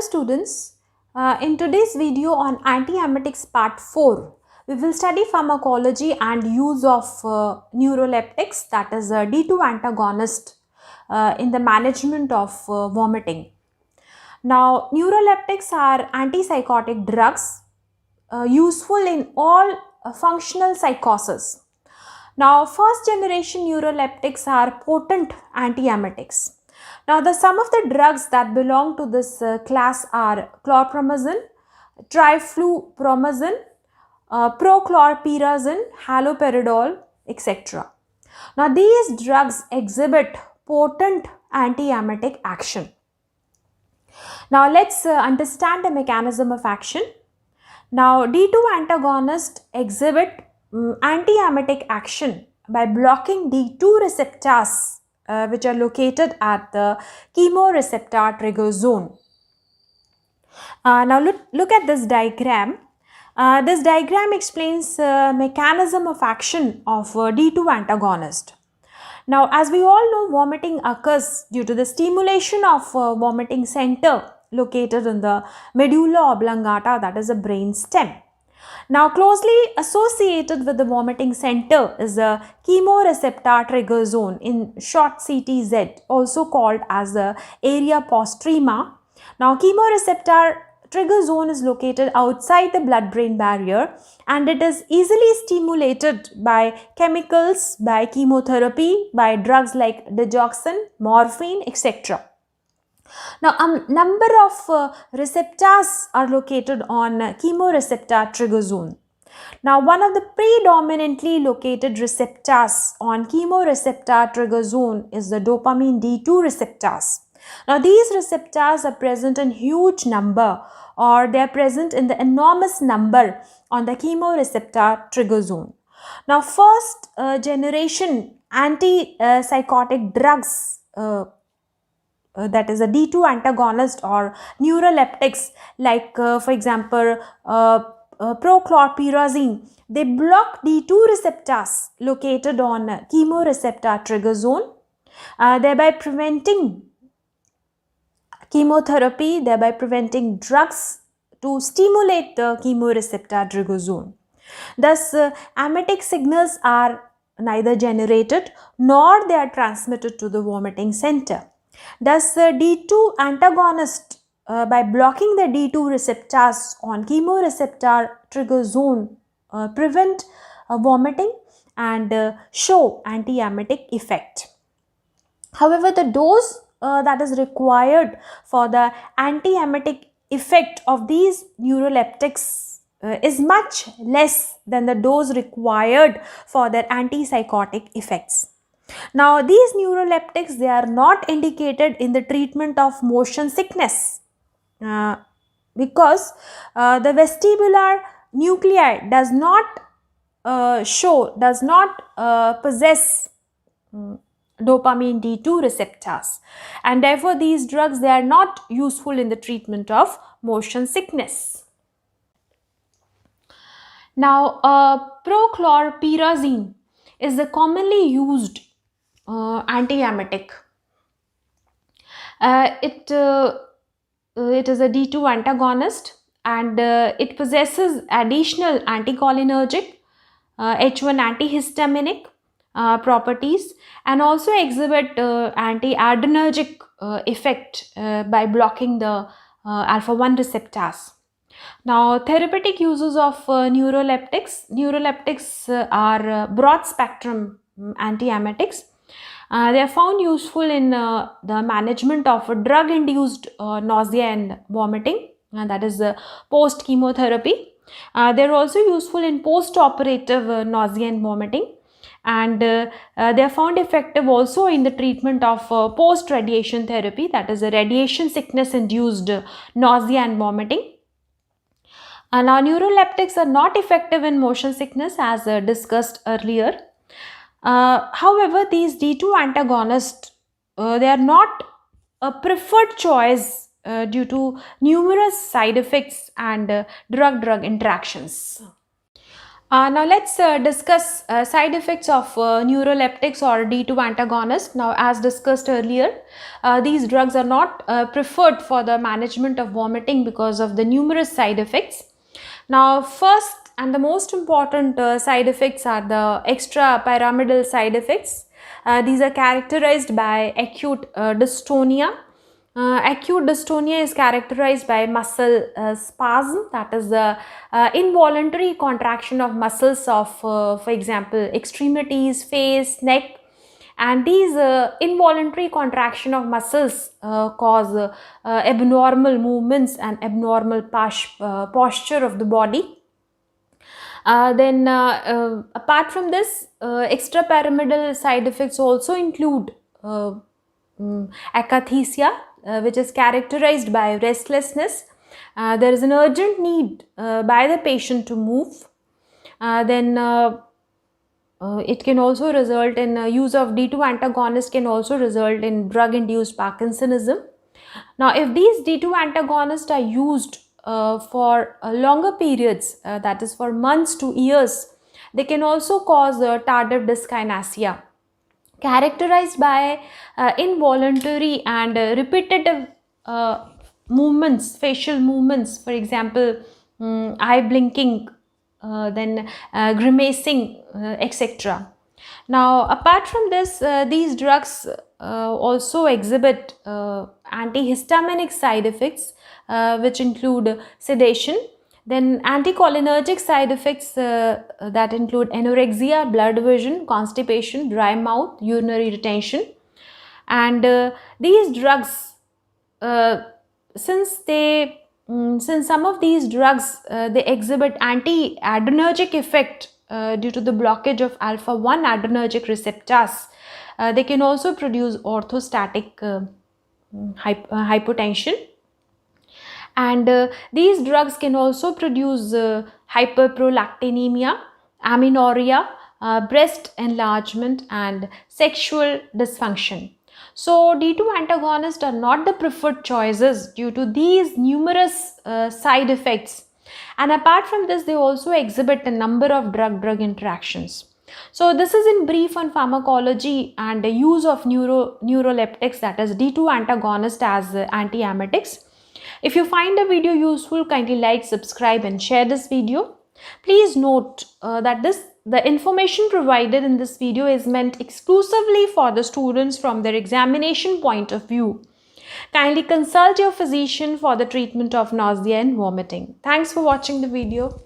students, in today's video on antiemetics part 4, we will study pharmacology and use of neuroleptics, that is a D2 antagonist in the management of vomiting. Now, neuroleptics are antipsychotic drugs useful in all functional psychosis. Now, first generation neuroleptics are potent antiemetics. Now, some of the drugs that belong to this class are chlorpromazine, triflupromazine, prochlorperazine, haloperidol, etc. Now, these drugs exhibit potent antiemetic action. Now, let's understand the mechanism of action. Now, D2 antagonists exhibit antiemetic action by blocking D2 receptors which are located at the chemoreceptor trigger zone. Now look at this diagram. This diagram explains mechanism of action of D2 antagonist. Now, as we all know, vomiting occurs due to the stimulation of vomiting center located in the medulla oblongata, that is a brain stem. Now, closely associated with the vomiting center is the chemoreceptor trigger zone, in short CTZ, also called as the area postrema. Now, chemoreceptor trigger zone is located outside the blood-brain barrier and it is easily stimulated by chemicals, by chemotherapy, by drugs like digoxin, morphine, etc. Now, a number of receptors are located on chemoreceptor trigger zone. Now, one of the predominantly located receptors on chemoreceptor trigger zone is the dopamine D2 receptors. Now, these receptors are present in huge number, or they are present in the enormous number on the chemoreceptor trigger zone. Now, first generation antipsychotic drugs that is a D2 antagonist or neuroleptics like for example prochlorperazine, they block D2 receptors located on chemoreceptor trigger zone, thereby preventing chemotherapy, thereby preventing drugs to stimulate the chemoreceptor trigger zone. Thus, emetic signals are neither generated nor they are transmitted to the vomiting center. Thus, D2 antagonist by blocking the D2 receptors on chemoreceptor trigger zone prevent vomiting and show antiemetic effect. However, the dose that is required for the antiemetic effect of these neuroleptics is much less than the dose required for their antipsychotic effects. Now, these neuroleptics, they are not indicated in the treatment of motion sickness because the vestibular nuclei does not possess dopamine D2 receptors, and therefore these drugs, they are not useful in the treatment of motion sickness. Now, prochlorperazine is the commonly used antiemetic. It is a D2 antagonist and it possesses additional anticholinergic, H1 antihistaminic properties, and also exhibit anti-adrenergic effect by blocking the alpha-1 receptors. Now, therapeutic uses of neuroleptics. Neuroleptics are broad spectrum antiemetics. They are found useful in the management of drug-induced nausea and vomiting, and that is post chemotherapy. They are also useful in post-operative nausea and vomiting, and they are found effective also in the treatment of post-radiation therapy, that is radiation sickness induced nausea and vomiting. Now, neuroleptics are not effective in motion sickness as discussed earlier. However, these D2 antagonists, they are not a preferred choice due to numerous side effects and drug-drug interactions. Now let's discuss side effects of neuroleptics or D2 antagonist. Now, as discussed earlier, these drugs are not preferred for the management of vomiting because of the numerous side effects. Now, first and the most important side effects are the extrapyramidal side effects. These are characterized by acute dystonia. Acute dystonia is characterized by muscle spasm, that is the involuntary contraction of muscles of, for example, extremities, face, neck, and these involuntary contraction of muscles cause abnormal movements and abnormal posture of the body. Apart from this, extrapyramidal side effects also include akathisia, which is characterized by restlessness. There is an urgent need by the patient to move. It can also result in use of D2 antagonist can also result in drug-induced Parkinsonism. Now, if these D2 antagonists are used for longer periods, that is for months to years, they can also cause tardive dyskinesia, characterized by involuntary and repetitive movements, facial movements, for example, eye blinking, then grimacing, etc. Now, apart from this, these drugs also exhibit antihistaminic side effects, which include sedation. Then anticholinergic side effects that include anorexia, blurred vision, constipation, dry mouth, urinary retention. And these drugs, since some of these drugs they exhibit anti-adrenergic effect due to the blockage of alpha-1 adrenergic receptors, they can also produce orthostatic hypotension. And these drugs can also produce hyperprolactinemia, amenorrhea, breast enlargement, and sexual dysfunction. So, D2 antagonists are not the preferred choices due to these numerous side effects. And apart from this, they also exhibit a number of drug-drug interactions. So, this is in brief on pharmacology and the use of neuroleptics, that is D2 antagonist as antiemetics. If you find the video useful, kindly like, subscribe and share this video. Please note that the information provided in this video is meant exclusively for the students from their examination point of view. Kindly consult your physician for the treatment of nausea and vomiting. Thanks for watching the video.